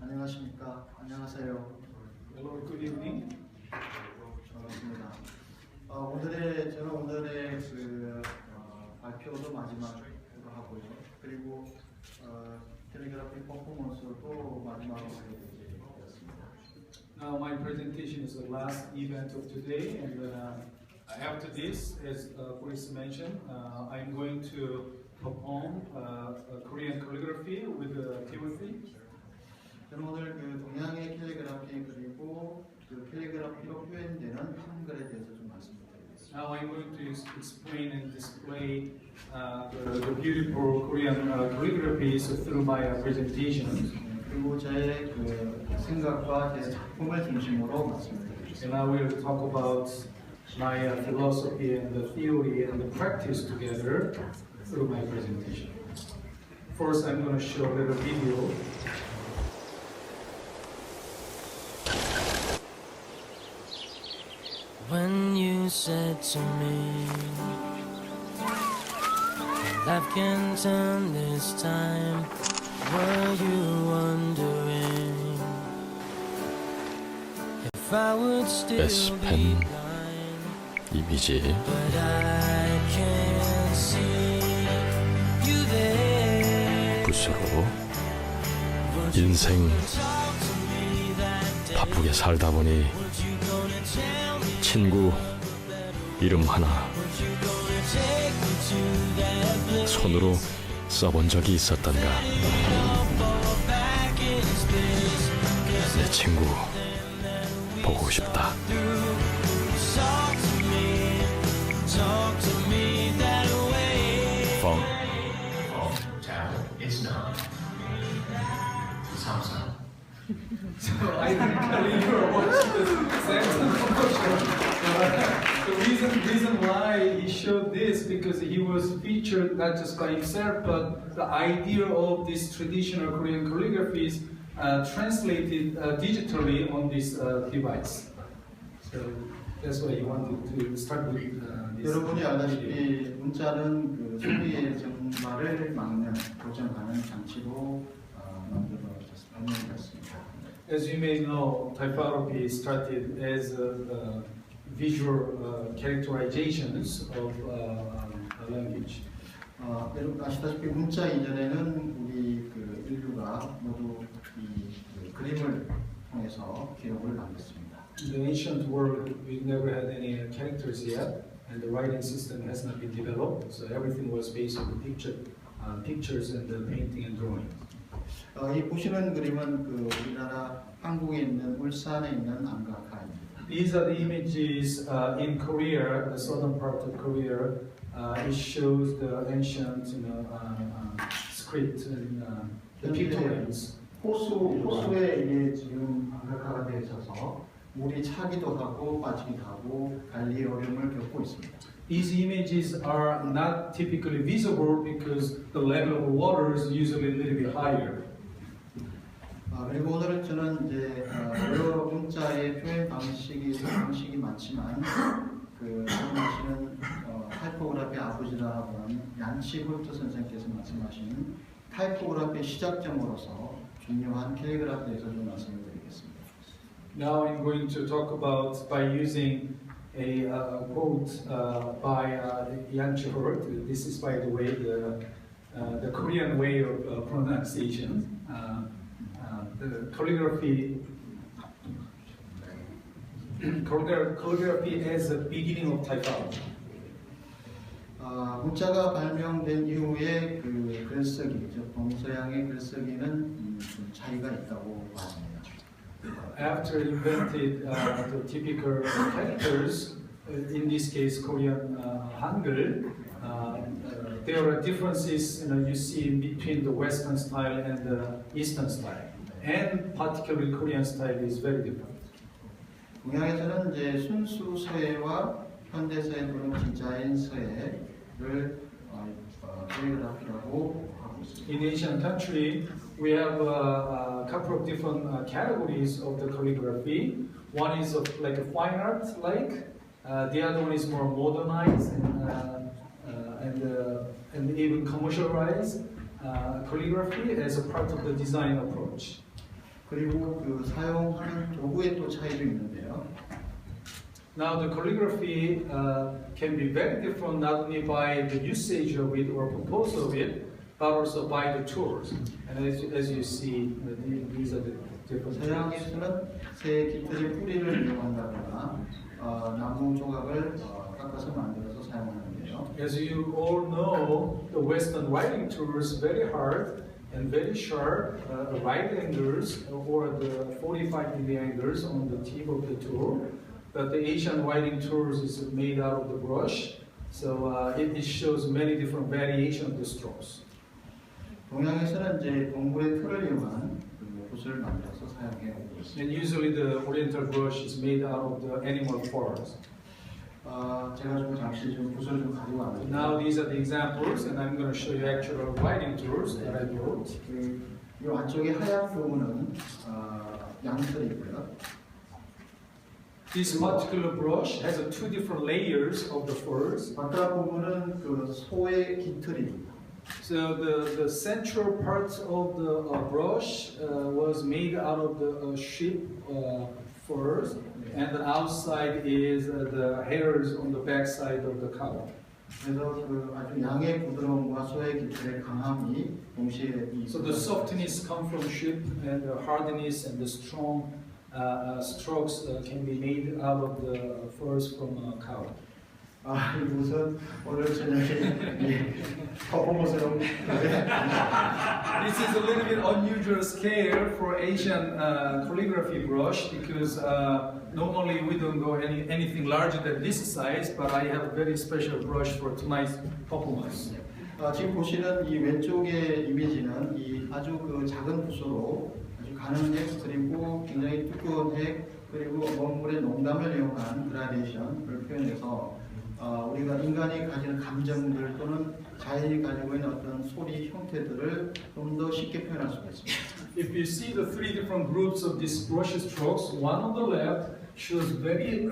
안녕하십니까? 안녕하세요. Hello, good evening. 반갑습니다. 저는 오늘의 발표도 마지막으로 하고요. 그리고 캘리그라피 퍼포먼스도 마지막으로 하게 되었습니다. Now my presentation is the last event of today, and after this, as Chris mentioned, I'm going to perform Korean calligraphy with Timothy. 저는 오늘 동양의 캘리그라피 그리고 캘리그라피로 표현되는 한글에 대해서 좀 말씀드리겠습니다. Now I'm going to explain and display the beautiful Korean calligraphies through my presentation. 그리고 제 생각과 제 작품을 중심으로 말씀드리겠습니다. And I will talk about my philosophy and the theory and the practice together through my presentation. First, I'm going to show a little video. When you said to me, life can turn this time, were you wondering if I would still be blind? 이미지 But I can see you there. 붓으로 인생 Talk to me that day. 바쁘게 살다 보니 What you gonna tell me? 친구 이름 하나 What you gonna take me to that place? 손으로 써본 적이 있었던가. Back in space. 내 친구 보고 싶다. Talk to me that way. 펑 It's not. So I didn't tell you or watch the Samsung commercial. The reason why he showed this because he was featured not just by himself, but the idea of this traditional Korean calligraphy is translated digitally on this device. So that's why he wanted to start with this. 여러분이 알다시피 문자는 소리의 정말을 막는 고정하는 장치로 만들어졌습니다. As you may know, typography started as visual characterizations of a language. 여러분 아시다시피 문자 이전에는 우리 인류가 모두 이 그림을 통해서 기록을 남겼습니다. In the ancient world, we never had any characters yet, and the writing system has not been developed. So everything was based on the pictures and the painting and drawing. 이 보시는 그림은 우리나라 한국에 있는 울산에 있는 암각화입니다. These are the images in Korea, the southern part of Korea. It shows the ancient, script and the pictograms. 호수에 이게 지금 암각화가 되어 있어서 물이 차기도 하고 빠지기도 하고 관리 어려움을 겪고 있습니다. These images are not typically visible because the level of water is usually a little bit higher. 그리고 오늘은 저는 이제 여러 문자의 표현 방식이 많지만 말씀하시는 타이포그래피 아버지라고 하는 얀치 홀트 선생님께서 말씀하신 타이포그래피 시작점으로서 중요한 캘리그라피에서 좀 말씀을 드리겠습니다. Now I'm going to talk about by using a quote by Jan Chihort. This is, by the way, the Korean way of pronunciation. The calligraphy as the beginning of typography. 문자가 발명된 이후에 글쓰기, 즉 동서양의 글쓰기는 좀 차이가 있다고 봐집니다. After invented the typical characters, in this case Korean Hangul, there are differences you see between the Western style and the Eastern style, and particularly Korean style is very different. 동양에서는 이제 순수 서예와 현대 서예 또는 디자인 서예를 캘리그라피라고 하고 있습니다. In Asian country, we have a couple of different categories of the calligraphy. One is like a fine art, the other one is more modernized and even commercialized calligraphy as a part of the design approach. 그리고 그 사용하는 도구의 또 차이도 있는데요. Now the calligraphy can be very different not only by the usage of it or purpose of it, but also by the tools. And as you see, these are the different 서양 tools. 예술은 새 깃털의 뿌리를 이용한다거나 나무 조각을 깎아서 만들어서 사용하는데요. As you all know, the Western writing tools very hard and very sharp right angles or the 45-degree angles on the tip of the tool. But the Asian writing tools is made out of the brush, so it shows many different variations of the strokes. 동양에서는 이제 동물의 털을 이용한 그 붓을 만들어서 사용해 오고 있습니다. And usually the Oriental brush is made out of the animal furs. 제가 좀 잠시 좀 붓을 좀 가지고 왔는데. Now these are the examples, and I'm going to show you actual writing tools that I wrote. 이 안쪽에 하얀 부분은 양털이고요. This particular brush has two different layers of the furs. 바깥 부분은 그 소의 깃털입니다. So the central part of the brush was made out of the sheep furs, and the outside is the hairs on the back side of the cow. 그래서 그 아주 양의 부드러움과 소의 깃털의 강함이 동시에 So the softness comes from sheep, and the hardness and the strong strokes can be made out of the furs from a cow. 이 붓은 오늘 저녁에 퍼포먼스로 This is a little bit unusual scale for Asian calligraphy brush because normally we don't go anything larger than this size, but I have a very special brush for tonight's performance. 지금 보시는 이 왼쪽의 이미지는 이 아주 그 작은 붓으로 아주 가는 핵 그리고 굉장히 두꺼운 핵 그리고 먹물의 농담을 이용한 그라데이션을 표현해서 우리가 인간이 가지는 감정들 또는 자연이 가지고 있는 어떤 소리 형태들을 좀 더 쉽게 표현할 수가 있습니다. If you see the three different groups of these brush strokes, one on the left shows very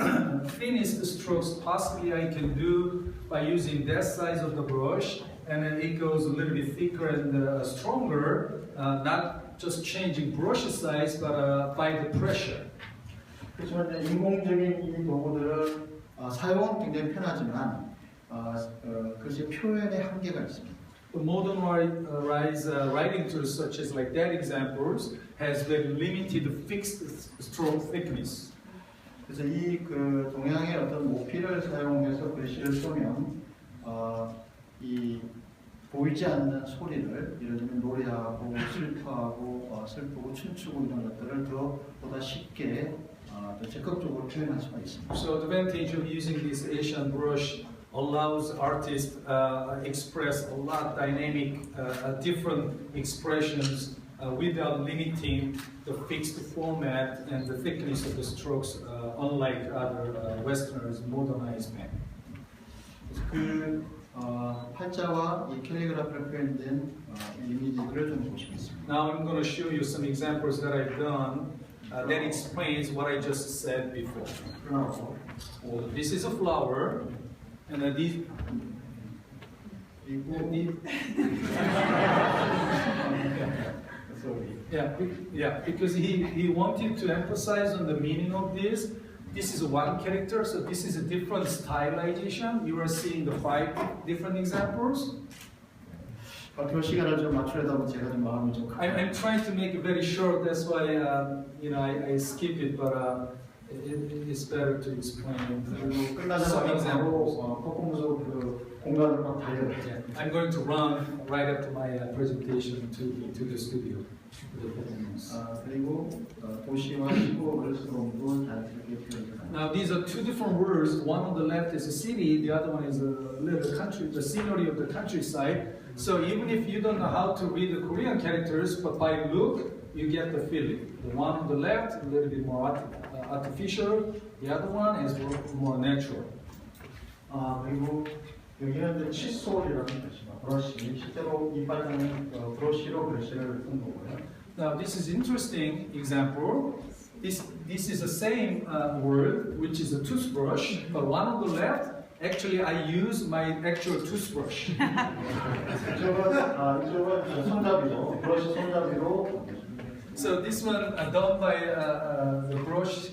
thinnest strokes possibly I can do by using that size of the brush, and then it goes a little bit thicker and stronger, not just changing brush size, but by the pressure. 그렇지만 이제 인공적인 이 도구들을 사용은 굉장히 편하지만 글쎄 표현의 한계가 있습니다. The modern writing tools, such as like that examples, has very limited fixed stroke thickness. 그래서 이 그 동양의 어떤 모피를 사용해서 글씨를 쏘면 이 보이지 않는 소리를 예를 들면 노래하고 슬퍼하고 슬프고 춤추고 이런 것들을 더 보다 쉽게 더 적극적으로 표현할 수가 있습니다. So the advantage of using this Asian brush allows artists express a lot dynamic, different expressions without limiting the fixed format and the thickness of the strokes, unlike other Westerners, modernized pen. 그 팔자와 이 캘리그라피로 표현된 이미지들을 좀 보시겠습니다. Now I'm going to show you some examples that I've done that explains what I just said before. This is a flower, and these. Yeah, because he wanted to emphasize on the meaning of this. This is one character, so this is a different stylization. You are seeing the 5 different examples. 그 시간을 좀 맞추려다 제가 좀 마음이 좀 I'm trying to make it very short. That's why I skip it, but it's better to explain some 끝나자마자 examples. 바로 퍼포먼스로 그 공간을 막 달려요. Yeah, I'm going to run right after my presentation to the studio. 그리고 도시와 시골을 서로 자연스럽게 표현합니다. Now these are 2 different words. One on the left is a city, the other one is a little country, the scenery of the countryside. So even if you don't know how to read the Korean characters, but by look, you get the feeling. The one on the left, a little bit more artificial. The other one is more natural. 그리고 여기는 이제 칫솔이라는 글씨가 브러쉬, 실제로 이 빨간 브러쉬로 글씨를 쓴 거고요. Now this is interesting example. This is the same word, which is a toothbrush, but one on the left. Actually, I use my actual toothbrush. 이쪽은 손잡이로 브러쉬 손잡이로 So this one done by the brush,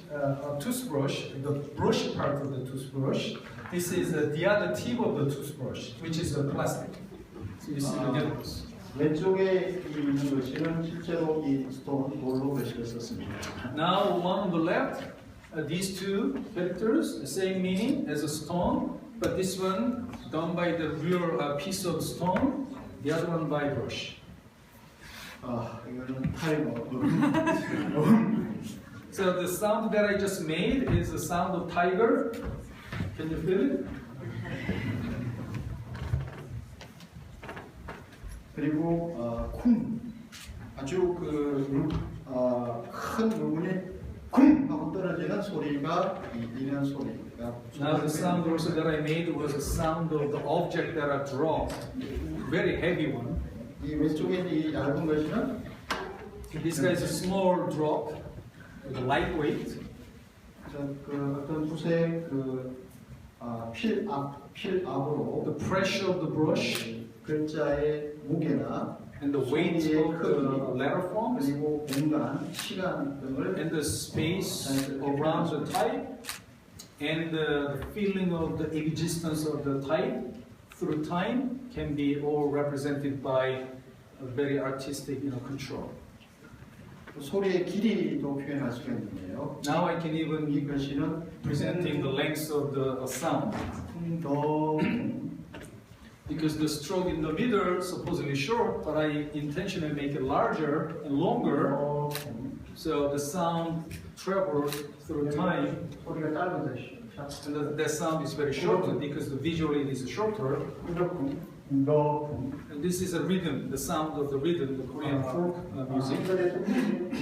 toothbrush, the brush part of the toothbrush. This is the other tip of the toothbrush, which is the plastic. So you see the difference. 왼쪽에 있는 글씨는 실제로 이 스톤 돌로 글씨를 썼습니다. Now one on the left, these two characters, the same meaning as a stone, but this one done by the real piece of stone, the other one by brush. 아, 이거는 타이머. So the sound that I just made is the sound of tiger. Can you feel it? 그리고 쿵 아주 큰 물건이 쿵 하고 떨어지는 소리가 이런 소리가. Now the sound also that I made was a sound of the object that I draw, very heavy one. 이 왼쪽에 있는 이 얇은 것이는 This guy is a small drop, with lightweight. 그 어떤 붓의 필압으로 The pressure of the brush 글자의 무게나 and the weight of the letter forms 그리고 공간, 시간 등을 and the space around the type and the feeling of the existence of the type through time can be all represented by a very artistic control. 소리의 길이도 표현할 수가 있는데요. Now I can even 이 글씨는 presenting the length of the sound 더 because the stroke in the middle supposedly short, but I intentionally make it larger and longer, so the sound travels through time. 소리가 짧아졌어요. And that sound is very short because the visually it is shorter. And this is a rhythm, the sound of the rhythm, the Korean folk music.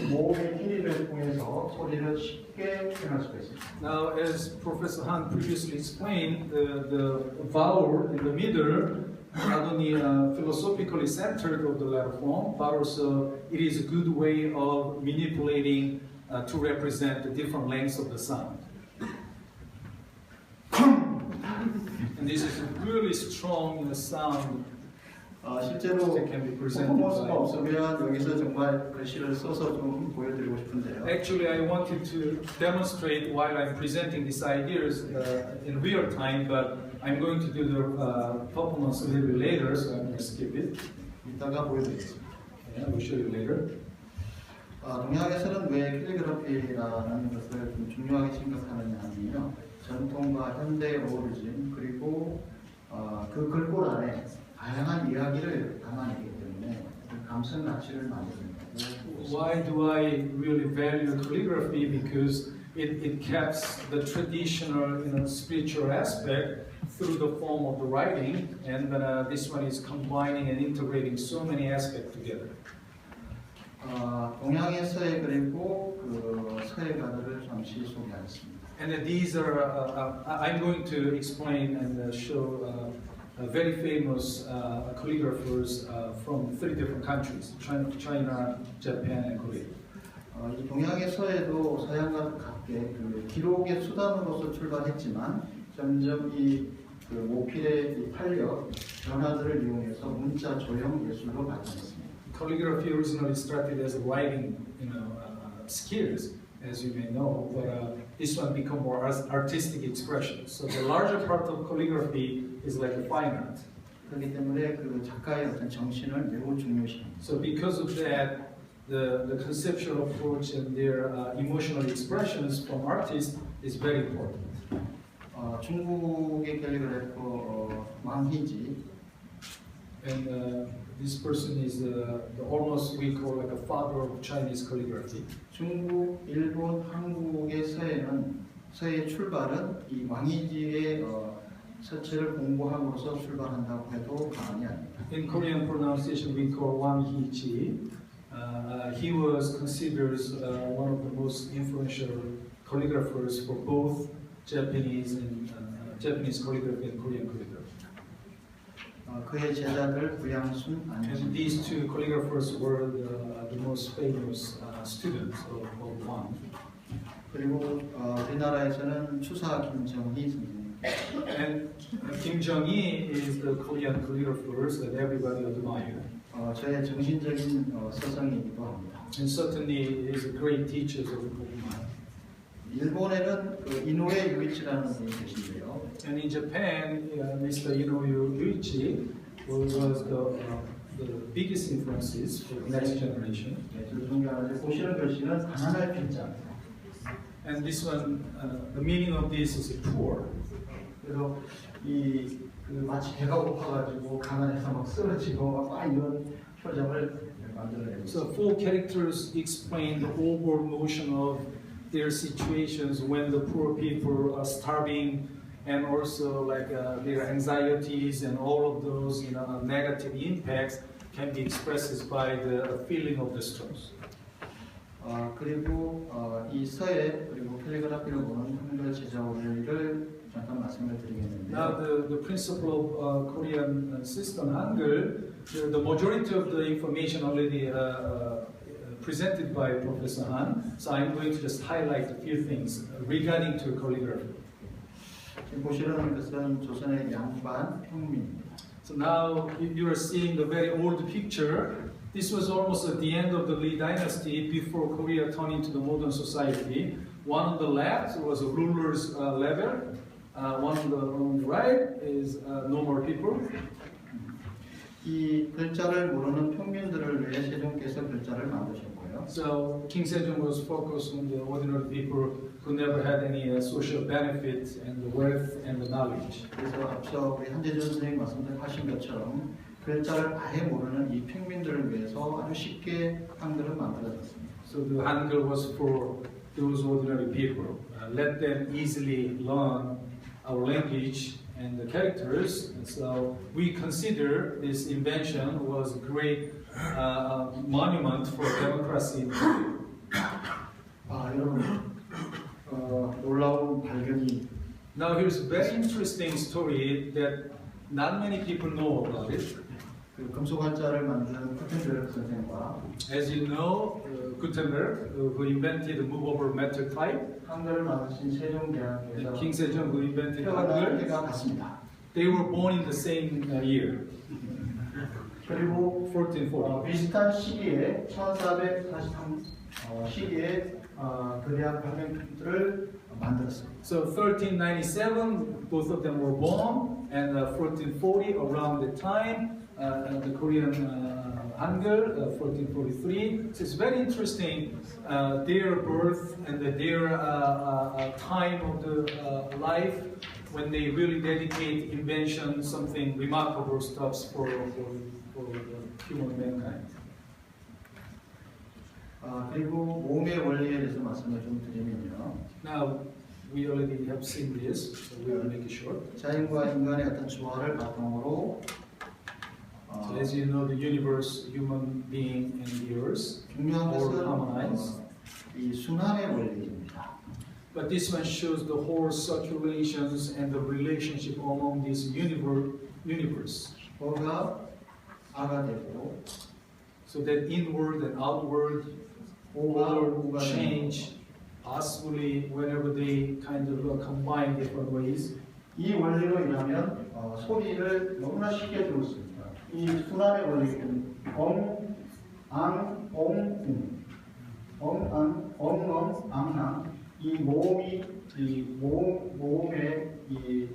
몸의 길이를 통해서 소리를 쉽게 표현할 수가 있습니다. Now, as Professor Han previously explained, the vowel in the middle not only philosophically centered of the letter form, but also it is a good way of manipulating to represent the different lengths of the sound. And this is a really strong sound. 실제로 that can be presented 퍼포먼스가 by. 없으면 여기서 정말 글씨를 써서 좀 보여드리고 싶은데요. Actually, I wanted to demonstrate while I'm presenting these ideas in real time, but I'm going to do the performance a little bit later, so I'm going to skip it. 이따가 보여드리겠습니다. Yeah, we'll show you later. 동양에서는 왜 캘리그라피라는 것을 좀 중요하게 생각하느냐 하면요. 전통과 현대의 어우러짐 그리고 그 글꼴 안에 다양한 이야기를 담아내기 때문에 감성 낚시를 만듭니다. Why do I really value calligraphy? Because it keeps the traditional, spiritual aspect through the form of the writing, and this one is combining and integrating so many aspects together. 동양에서의 그리고 그 서예가들을 잠시 소개하겠습니다. And these are, I'm going to explain and show very famous calligraphers from 3 different countries, China, Japan, and Korea. 이 동양의 서예도 서양과 같게 그 기록의 수단으로서 출발했지만 점점 그 모필의 이 탄력, 변화들을 이용해서 문자 조형 예술로 발전했습니다. Calligraphy originally started as writing, skills, as you may know, but this one become more artistic expression. So the larger part of calligraphy is like a fine art. 그렇기 때문에 그 작가의 어떤 정신을 매우 중요시합니다. So because of that, the conceptual approach and their emotional expressions from artists is very important. 중국의 캘리그래퍼 왕희지. And this person is almost we call like a father of Chinese calligraphy. 중국, 일본, 한국의 서예의 출발은 이 왕희지의 서체를 공부함으로써 출발한다고 해도 과언이 아닙니다. In Korean pronunciation, we call Wang Hee-ji. He was considered one of the most influential calligraphers for both Japanese calligraphy and Korean calligraphy. 그의 제자들 구양순, And 안진. these 2 calligraphers were the most famous students of Wang. 그리고 우리나라에서는 추사 김정희 선생님. And Kim Jung-in is the Korean calligrapher that everybody admire. 저의 정신적인 서성이기도 합니다. and certainly is a great teacher of mine. 일본에는 그 이노에 유이치라는 분이 계신데요. And in Japan, Mr. Inoue Yuichi was the biggest influences for the next generation. 네, 저도 존경하는데 보시는 글씨는 가난할 필자. And this one, the meaning of this is poor. 그래서 그 마치 배가 고파가지고 가난해서 막 쓰러지고 막 이런 표정을 만들어내고 So 있습니다. four characters explain the overall motion of their situations when the poor people are starving, and also like their anxieties and all of those negative impacts can be expressed by the feeling of the stress. 그리고 이 서예 그리고 캘리그라피를 보는 한글 제작 원리를 잠깐 말씀을 Now 드리겠는데요. the principle of Korean system Hangul, the majority of the information already presented by Professor Han. So I'm going to just highlight a few things regarding to calligraphy. 지금 보시는 것은 조선의 양반 평민입니다. So now you are seeing the very old picture. This was almost at the end of the Lee dynasty before Korea turned into the modern society. One on the left was a ruler's level. One on the right is normal people. 이 글자를 모르는 평민들을 위해 세종께서 글자를 만드셨고요. So King Sejong was focused on the ordinary people who never had any social benefit and the wealth and the knowledge. 그래서 앞서 우리 한재준 선생님 말씀하신 것처럼 글자를 아예 모르는 이 평민들을 위해서 아주 쉽게 한글을 만들어졌습니다. So the Hangul was for those ordinary people. Let them easily learn our language and the characters. And so we consider this invention was a great monument for democracy in Korea. 여러분 놀라운 발견이 Now here's a very interesting story that not many people know about it. 그 금속 한자를 만든 구텐베르크 선생과 As you know, Gutenberg, who invented the movable metal type, 한글을 만드신 세종대왕께서 and King Sejong, who invented 태어난 Hangul, 해가 같습니다. they were born in the same year, 그리고 1440. 비슷한 시기에 1443 시기에 거대한 발명품들을 만들었습니다. So 1397, both of them were born, and 1440, around the time, the Korean Hangul, 1443. So it's very interesting, their birth and their time of the life when they really dedicate invention, something remarkable stuff for human mankind. 그리고 모음의 원리에 대해서 말씀을 좀 드리면요. Now, we already have seen this, so we will make it short. 자연과 인간의 어떤 조화를 바탕으로 So as you know, the universe, human being, and the earth 중요한 all 것은 harmonize. 이 순환의 원리입니다. But this one shows the whole circulations and the relationship among this universe. 뭐가 아가 되고 So that inward and outward all change, possibly whenever they kind of combine different ways. 이 원리로 인하면 소리를 너무나 쉽게 들을 수 있습니다. 이 순환의 원리는 엉, 앙, 옹, 응. 엉, 앙, 엉, 앙, 이 모음이 이 모음의 이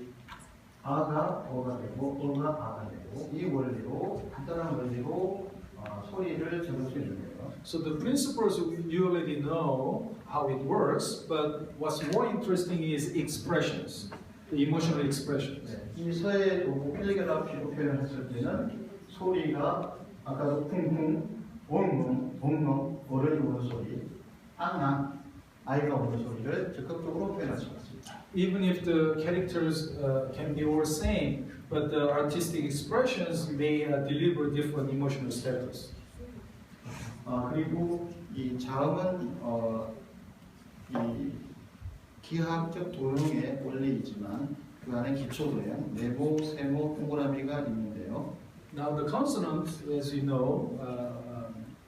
아가 어가 되고 어가 아가 되고 이 원리로 간단한 원리로 소리를 들을 수 있는 거예요. So the principles you already know how it works, but what's more interesting is expressions, the emotional expressions. 네, 이 서예 도구 캘리그라피로 표현했을 때는 소리가 아까도 쿵쿵, 엉엉, 엉엉, 어른이 우는 소리, 앙앙, 아이가 우는 소리를 적극적으로 표현할 수 있습니다. Even if the characters can be all same, but the artistic expressions may deliver different emotional status. 그리고 이 자음은 이 기하학적 도형의 원리이지만 그 안에 기초 도형, 네모, 세모, 동그라미가 있는데요. Now the consonants, as you know,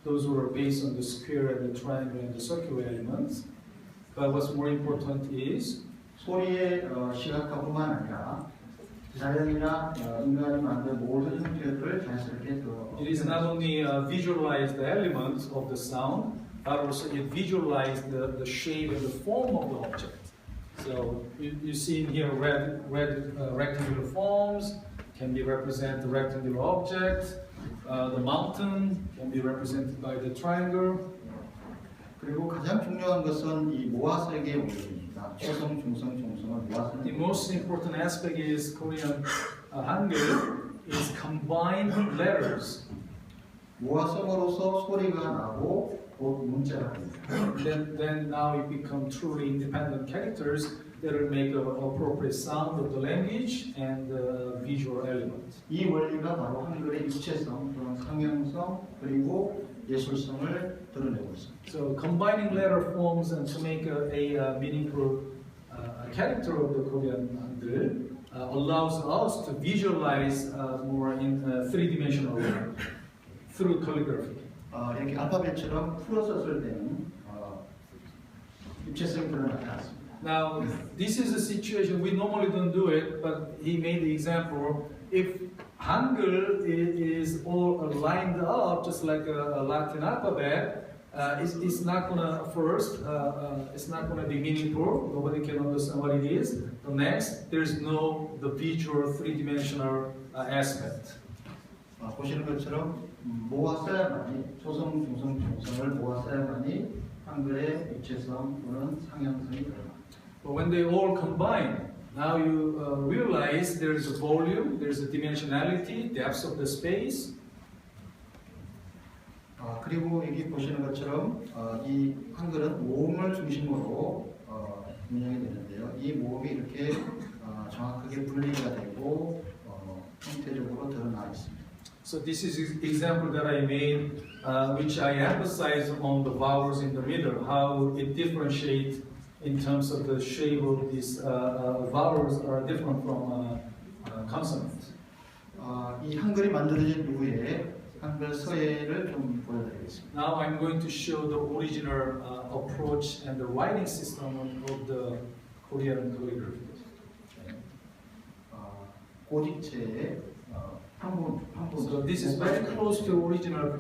those were based on the square and the triangle and the circular elements. But what's more important is 소리의 시각화뿐만 아니라 자연이나 인간이 만든 모든 형태를 자연스럽게 It is not only visualize the elements of the sound, but also it visualize the shape and the form of the object. So you see in here red rectangular forms can be represented the rectangular object. The mountain can be represented by the triangle. 그리고 가장 중요한 것은 이 모아색의 원리입니다. 초성, 중성, 종성을 모아서 The most important aspect is Korean Hangul is combined letters. 모아성으로서 소리가 나고 곧 문자가 됩니다. Then now it become truly independent characters that will make an appropriate sound of the language and the visual element. 이 원리가 바로 한글의 입체성, 또는 상형성, 그리고 예술성을 드러내고 있습니다. So combining letter forms and to make a meaningful character of the Korean Hangul allows us to visualize more in three-dimensional way through calligraphy. 이렇게 알파벳처럼 풀어서 쓸 때는 입체성이 드러나지 않습니다. Now, this is a situation we normally don't do it, but he made the example. If Hangul is all lined up just like a Latin alphabet, it's not gonna it's not gonna be meaningful. Nobody can understand what it is. The next, there's no the visual three-dimensional aspect. 보시는 것처럼 모았어야만이 초성, 중성, 종성을 모았어야만이 한글의 입체성 또는 상형성이 드러납니다. But when they all combine, now you realize there's a volume, there's a dimensionality, depth of the space. 그리고 여기 보시는 것처럼 이 한글은 모음을 중심으로 운영이 되는데요. 이 모음이 이렇게 정확하게 분리가 되고 형태적으로 드러나 있습니다. So this is example that I made, which I emphasize on the vowels in the middle, how it differentiates in terms of the shape of these vowels are different from consonants. 이 한글이 만들어진 이후에 한글 서예를 좀 보여드리겠습니다. Now I'm going to show the original approach and the writing system of the Korean calligraphy. 고직체의 한분. So this is very close to original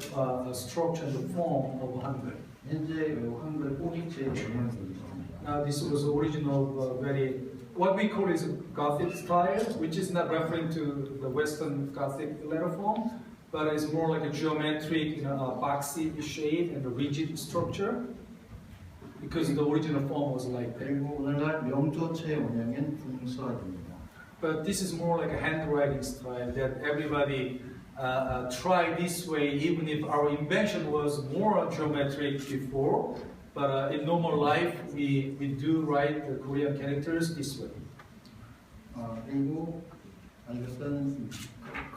structure and the form of Hangul. 현재 한글 고직체의 영향이 있습니다. Now this was original, very what we call is a Gothic style, which is not referring to the Western Gothic letter form, but it's more like a geometric, boxy shape and a rigid structure, because the original form was like that. 그리고 오늘날 명조체의 원형인 궁서입니다. But this is more like a handwriting style that everybody tried this way, even if our invention was more geometric before. But in normal life, we do write the Korean characters this way. 그리고 이것은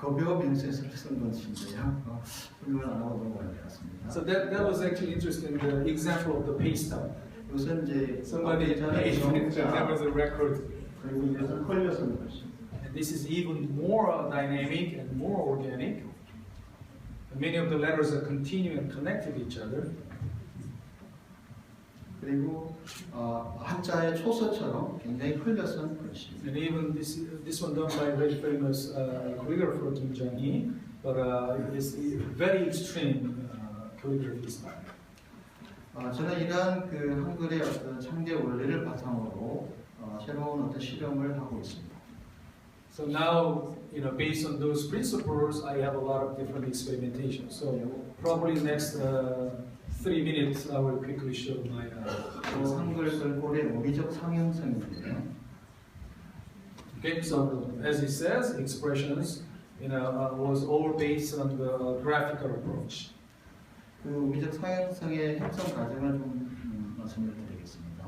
급여 명세서 쓴 것인데요. 설명을 안 하고 넘어가야 되겠습니다. So that was actually interesting. The example of the paste-up. 이것은 이제 Somebody paid it. That was a record. 그리고 이것은 컬려 쓴 것입니다. And this is even more dynamic and more organic. Many of the letters are continuing and connected to each other. 그리고 한자의 초서처럼 굉장히 흘려 쓴 글씨입니다. And even this one done by a very famous calligrapher Kim Byung-in, but it's very extreme calligraphy style. 저는 이러한 그 한글의 어떤 창제 원리를 바탕으로 새로운 어떤 실험을 하고 있습니다. So now, based on those principles, I have a lot of different experimentations. So probably next 3 minutes, I will quickly show my. 한글 글꼴의 어휘적 상형성인데요. Okay, so as it says, expressions, was all based on the graphical approach. 그 어휘적 상형성의 형성 과정을 좀 말씀을 드리겠습니다.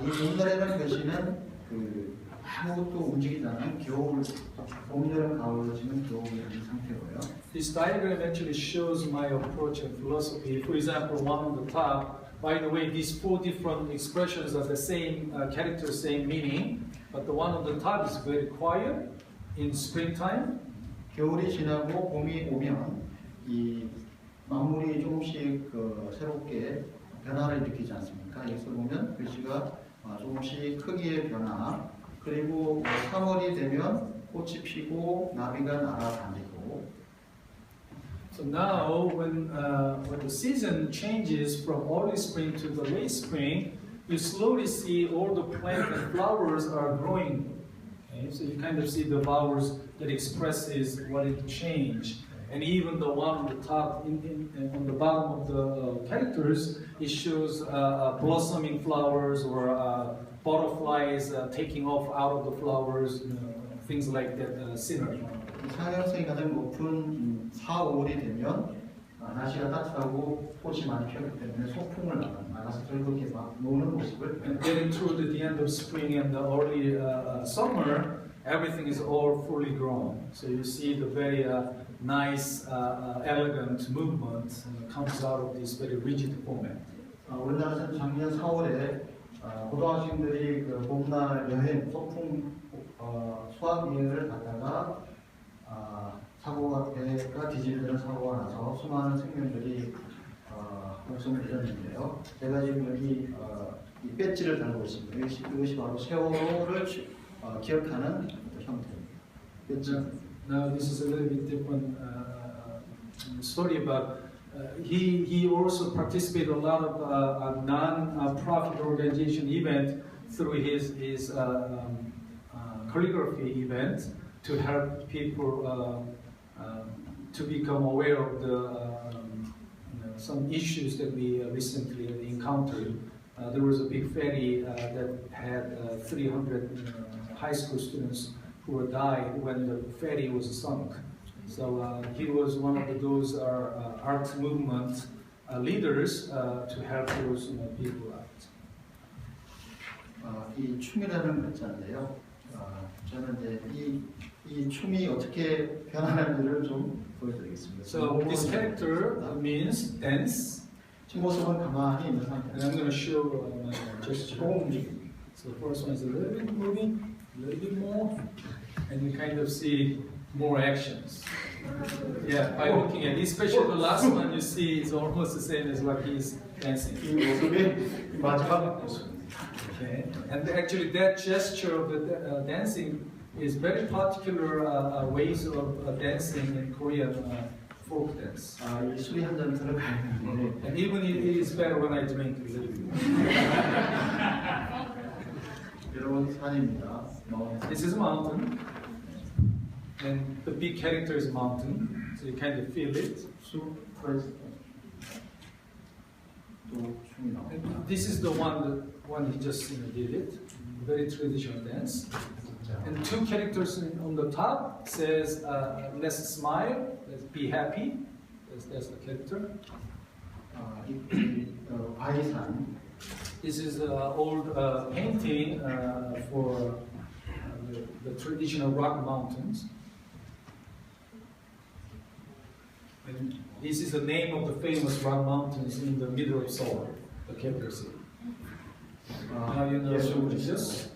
이 봄날이라는 글씨는 그 아무것도 움직이지 않는 겨울, 봄, 여름, 가을로 지는 겨울의 상태고요. This diagram actually shows my approach and philosophy. For example, one on the top. By the way, these 4 different expressions are the same character, same meaning. But the one on the top is very quiet in springtime. 겨울이 지나고 봄이 오면 이 만물이 조금씩 새롭게 변화를 일으키지 않습니까? 여기서 보면 글씨가 조금씩 크기의 변화, 그리고 3월이 되면 꽃이 피고 나비가 날아다니고. So now, when the season changes from early spring to the late spring, you slowly see all the plants and flowers are growing. Okay? So you kind of see the flowers that expresses what it changed. And even the one on the top, on the bottom of the characters, it shows blossoming flowers or butterflies taking off out of the flowers, things like that scenery. 상향성이 가장 높은 4, 5월이 되면 날씨가 따뜻하고 꽃이 많이 피었기 때문에 소풍을 나가서 즐겁게 막 노는 모습을. And getting through to the end of spring and the early summer, everything is all fully grown. So you see the very nice, elegant movement comes out of this very rigid format. 우리나라에서는 작년 4월에 고등학생들이 그 봄날 여행 소풍 수학 여행을 갔다가 배가 뒤집히는 사고가 나서 수많은 생명들이 목숨을 잃었는데요. 제가 지금 여기 이 배지를 달고 있습니다. 이것이 바로 세월호를 기억하는 형태입니다. 배지. Now this is a little bit different story, but he also participated a lot of non-profit organization event through his calligraphy event to help people to become aware of the some issues that we recently encountered. There was a big ferry that had 300 high school students who died when the ferry was sunk. So he was one of those art movement leaders to help those people out. 이 춤이라는 글자인데요. 저는 이제 이 춤이 어떻게 변하는지를 좀 보여드리겠습니다. So this character means dance. 뒷모습은 가만히 있는 And 상태입니다. I'm going to show my gesture. So the first one is a little bit moving, a little bit more, and you kind of see more actions. Yeah, by looking at it, especially the last one you see is almost the same as what he's dancing. 이 모습이 마지막 모습. Okay, and actually that gesture of the dancing is very particular ways of dancing in Korean folk dance. 이 술이 한 잔 들어가 있는데 And even it is better when I drink a little bit. 여러분 산입니다. This is a mountain, and the big character is mountain, so you kind of feel it. 숲 프레스 또 춤이 나옵니다. And this is the one he just did it, very traditional dance. And two characters on the top says, let's smile, let's be happy. That's the character. 바이산. This is an old painting for the traditional rock mountains. And this is the name of the famous rock mountains in the middle of Seoul, the capital city. Now you know 예수 Jesus.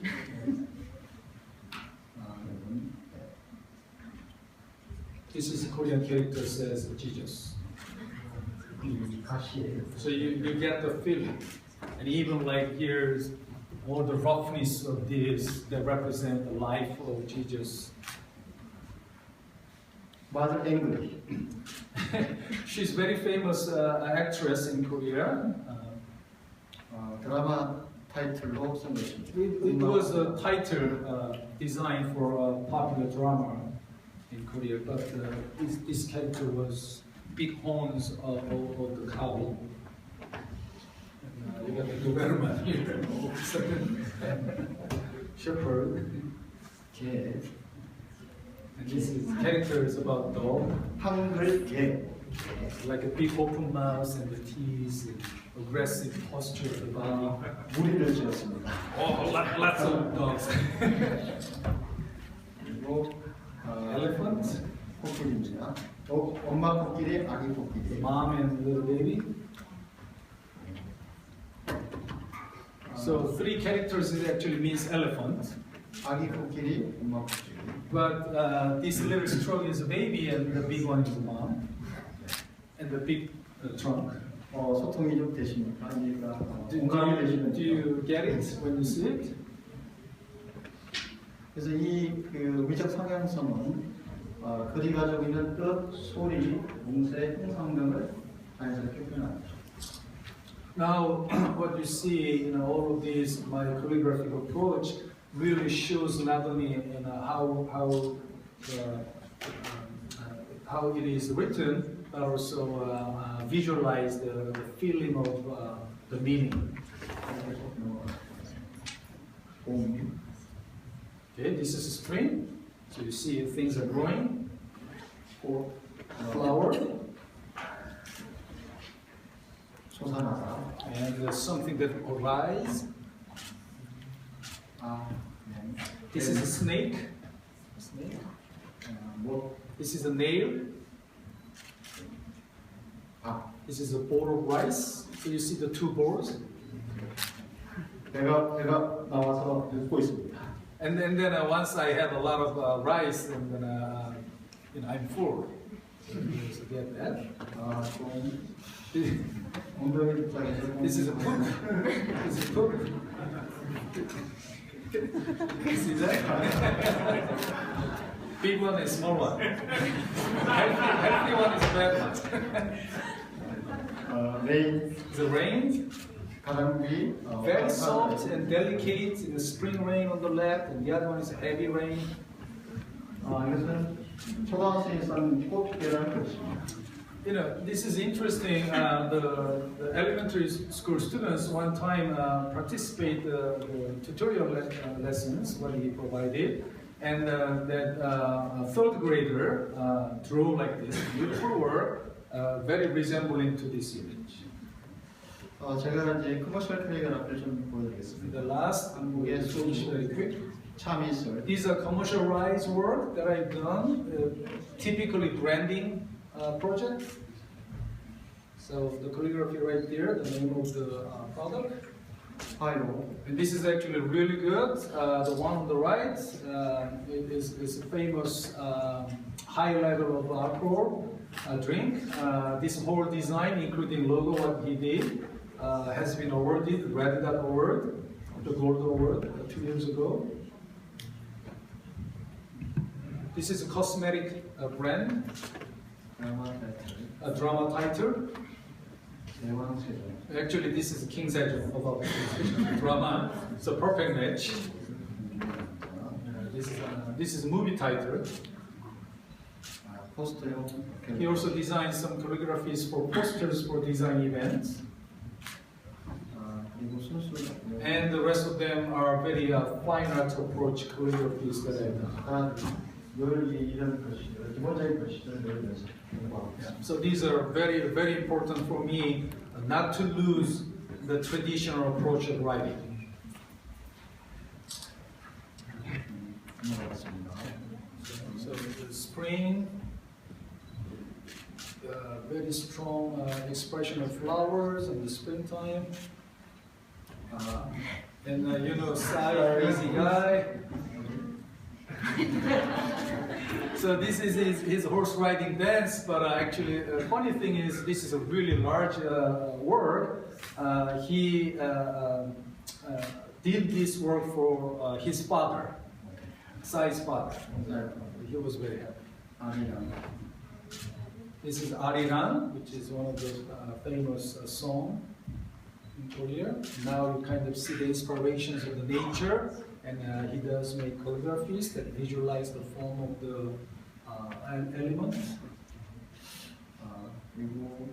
This is the Korean character says Jesus. 가시예요. So you get the feeling. And even like here's all the roughness of this that represent the life of Jesus. Mother English. She's very famous actress in Korea. 드라마 타이틀로 쓴 것입니다. It was a title designed for a popular drama in Korea, but this character was big horns of the cow. And, you got the Doberman here, shepherd. 개. And this character is about dog, 한글 개. like a big open mouth and the teeth, and aggressive posture of the body. 무리를 지었습니다. Oh, lots of dogs. 그리고 Elephant, 코끼리입니다. 엄마 코끼리, 아기 코끼리. mom and little baby. So three characters actually means elephant, 아기 코끼리, 엄마 코끼리. but this little strong is a baby and the big one is the mom, and the big trunk. 소통이 좀 되십니까? 이해가 Do 공감이 되시는지. you get it when you see it? 그래서 이 그 의적 상향성은 글이 가지고 있는 뜻, 소리, 몽세, 형상 등을 자연스럽게 표현합니다. Now, what you see in all of these, my calligraphic approach really shows not only how it is written, but also visualize the feeling of the meaning. Okay, this is a spring, so you see things are growing, or flower, 솟아나다. and something that arise. This is a snake. This is a nail. This is a bowl of rice. So you see the two bowls. 배가 나와서 눕고 있습니다. And then once I have a lot of rice, and then I'm full. So get that. 엉덩이 입장에서 This is a poop. This is poop. See that? Big one and small one. Healthy one is bad one. 레인 The rain, 가장 위 very soft and delicate. In the spring rain on the left, and the other one is heavy rain. 이것은 초등학생이 쓴 꽃게라는 것입니다. You know, this is interesting. The elementary school students one time participate the tutorial lessons what he provided, and that third grader drew like this beautiful work, very resembling to this image. 제가 이제 커머셜 캘리그라피를 좀 보여드리겠습니다. The last, I'm going to finish very quick. 참이슬. These are commercialized work that I've done, typically branding project. So the calligraphy right there, the name of the product. 파이로. And this is actually really good. The one on the right is a famous high level of alcohol drink. This whole design, including logo, what he did, has been awarded Red Dot Award, the Gold Award 2 years ago. This is a cosmetic brand, a drama title. Actually, this is King Sejong about drama. It's a perfect match. This is a movie title. 포스터용. He also designed some calligraphies for posters for design events. 그리고 순수. And the rest of them are very fine art approach calligraphies that I've done. 늘 이런 글씨들, 기본적인 글씨들을 늘 공부하고 있습니다. So these are very, very important for me not to lose the traditional approach of writing. So the spring, very strong expression of flowers in the springtime. And you know, Sai, crazy guy. So this is his horse riding dance, but actually, funny thing is, this is a really large work. He did this work for his father, Sai's father. He was very happy. This is Ariran, which is one of the famous songs in Korea. Now you kind of see the inspirations of the nature. And he does make calligraphies that visualize the form of the element. 그리고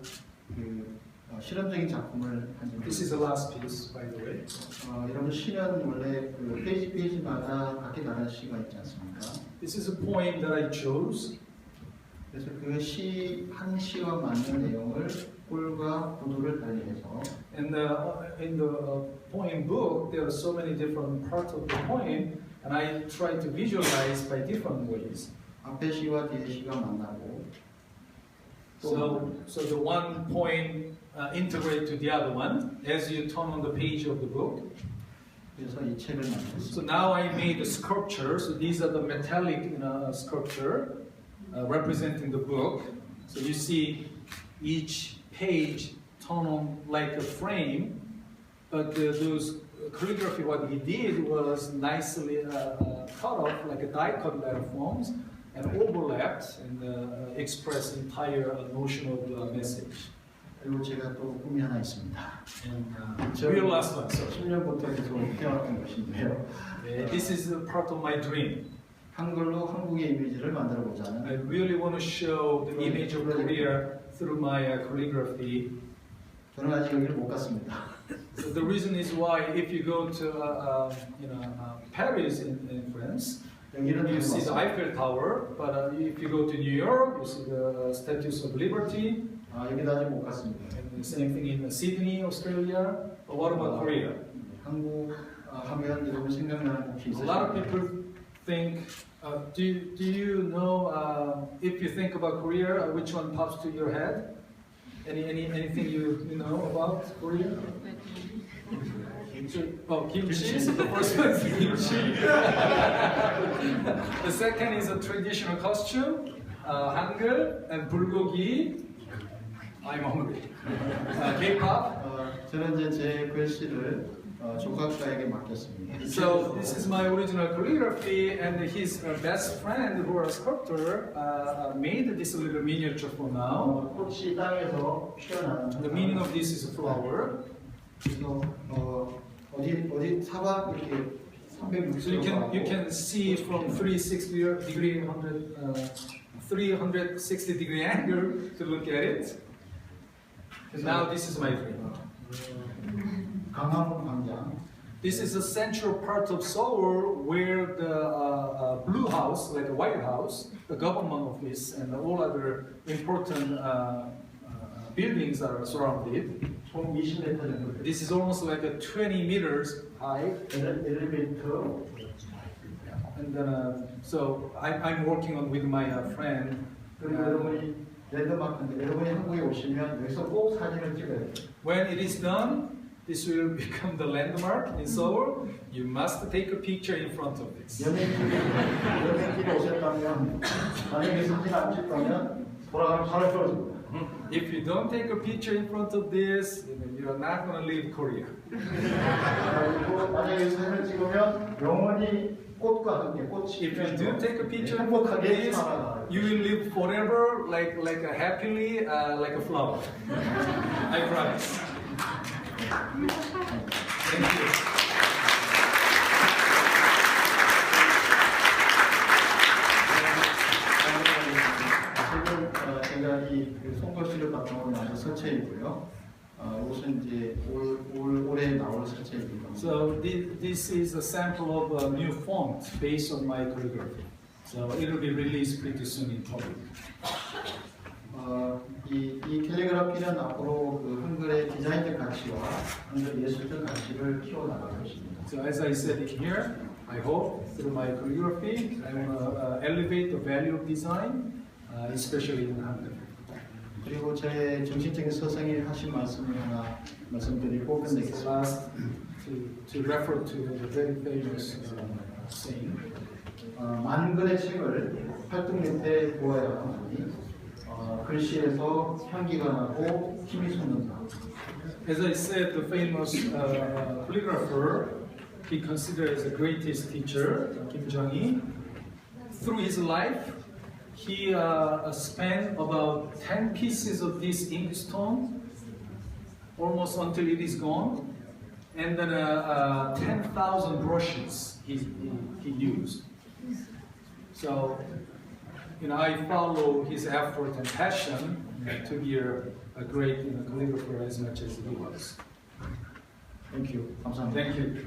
실험적인 작품을 한 This is the last piece, by the way. 여러분 시는 원래 그 페이지마다 각기 다른 시가 있지 않습니까? This is a poem that I chose. 그래서 그 한 시와 맞는 내용을 꼴과 구도를 달리해서 And in the poem book, there are so many different parts of the poem, and I try to visualize by different ways. 앞에 시와 뒤에 시가 만나고 So the one poem integrate to the other one as you turn on the page of the book. 그래서 이 책을 만들었습니다. So now I made a sculpture. So these are the metallic sculpture representing the book. So you see each page turn on like a frame, but those calligraphy, what he did was nicely cut off like a die-cut letter forms and overlapped and expressed entire notion of message. 그리고 제가 또 꿈이 하나 있습니다. And real last one. So 10년부터 계속 해왔던 것인데요. this is a part of my dream. 한글로 한국의 이미지를 만들어보자 하는 I really want to show the image of Korea through my calligraphy. 저는 아직 여기를 못 갔습니다. So the reason is why, if you go to Paris in France, 여기는 you see the 왔습니다. Eiffel Tower. But if you go to New York, you see the Statues of Liberty. 여기도 아직 못 갔습니다. And the same thing in Sydney, Australia. But what about Korea? 한국 하면 여러분 생각나는 곳이 A lot of 있으시죠? people think. Do you know if you think about Korea, which one pops to your head? Anything you know about Korea? Oh, kimchi. The first one is kimchi. The second is a traditional costume, Hangul and bulgogi. I'm hungry. K-pop. 저는 이제 제 글씨를 조각가에게 맡겼습니다. So this is my original calligraphy, and his best friend, who is a sculptor, made this little miniature for now. 꽃이 땅에서 피어나는 The meaning of this is a flower. 그래서 어디 사방 이렇게 So you 360도 can see from 360 degree angle to look at it. And now this is my dream. 강화문 광장. This is the central part of Seoul where the Blue House, like the White House, the government office, and all other important buildings are surrounded. 총 20m 정도. This is almost like a 20 meters high. 엘리베이터. And then, so I'm working on with my friend. 그리고 여러분이 랜드마크인데 여러분이 한국에 오시면 여기서 꼭 사진을 찍어야 돼요. When it is done, this will become the landmark in Seoul. You must take a picture in front of this. 연예인들이 오셨다면 만약에 사진 안 찍다면 돌아가면 바로 떨어집니다. If you don't take a picture in front of this, you're not going to leave Korea. 그리고 만약에 사진을 찍으면 영원히 꽃과 함께 꽃이 If you do take a picture in front of 행복하게 this, 살아가요. you will live forever like a happily like a flower. I promise. Thank you. 지금 제가 이 송글씨를 바탕으로 만든 서체이고요. 이것은 이제 올해 나올 서체입니다. So this is a sample of a new font based on my calligraphy. So it will be released pretty soon in public. 이 캘리그라피는 앞으로 그 한글의 디자인적 가치와 한글 예술적 가치를 키워나갈 것입니다. So as I said here, I hope through my calligraphy, I want to elevate the value of design, especially in Hangul. 그리고 제 정신적인 서성이 하신 말씀을 하나 말씀드리고 So 끝내겠습니다. last, to refer to the very famous saying. 만근의 책을 활동 밑에 두어야 하니 글씨에서 향기가 나고 힘이 솟는다. As I said, the famous calligrapher, he considered as the greatest teacher, Kim Byung-in. Through his life, he spent about 10 pieces of this ink stone, almost until it is gone, and then 10,000 brushes he used. So, I follow his effort and passion to be a great calligrapher as much as he was. Thank you. 감사합니다. Thank you.